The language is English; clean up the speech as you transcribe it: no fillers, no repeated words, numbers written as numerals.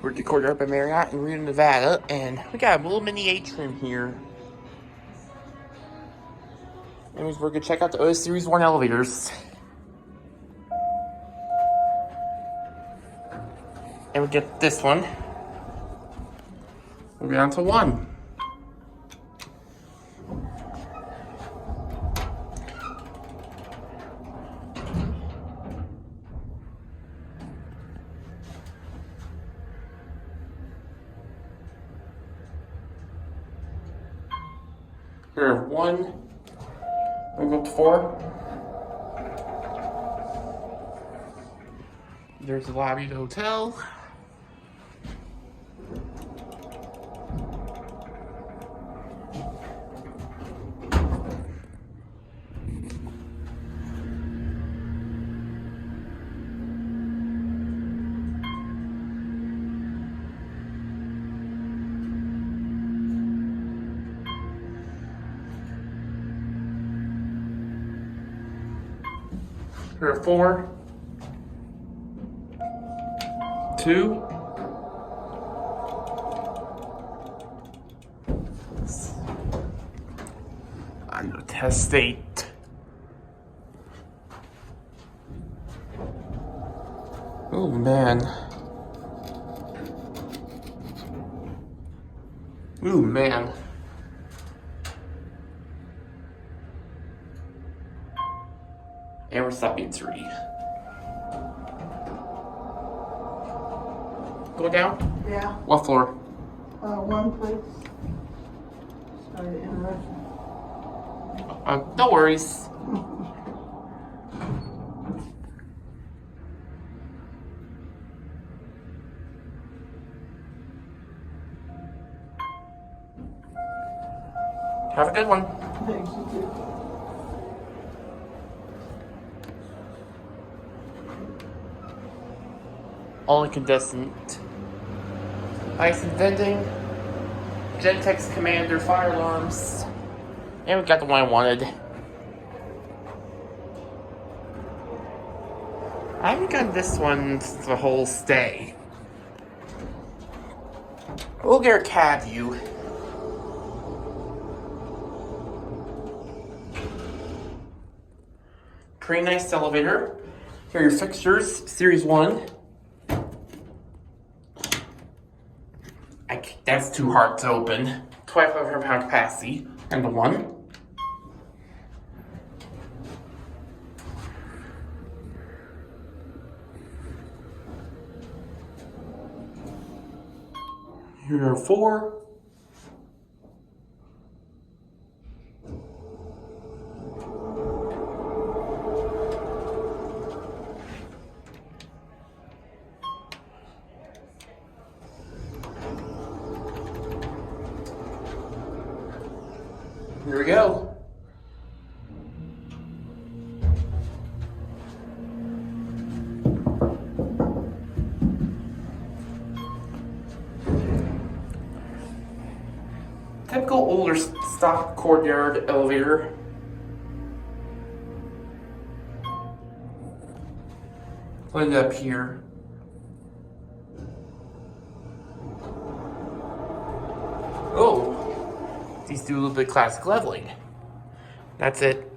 We're at the Courtyard by Marriott in Reno, Nevada, and we got a little mini atrium here. Anyways, we're gonna check out the OTIS Series 1 elevators. And we get this one. We'll go down to 1. Here, 1. We'll go up to 4. There's the lobby of the hotel. Here are 4, 2, on the test state. Oh man. Oh man. And we're stopping at 3. Go down? Yeah. What floor? 1, please. Sorry to interrupt you. No worries. Have a good one. Thanks, you too. All incandescent. Ice and vending. Gentex Commander fire alarms. And we got the one I wanted. I haven't gotten this one since the whole stay. We'll get a cab view. Pretty nice elevator. Here are your fixtures, Series 1. That's too hard to open. 2,500 pound capacity. And the 1. Here are 4. Here we go. Typical older stock Courtyard elevator. Put it up here. Oh. These do a little bit of classic leveling. That's it.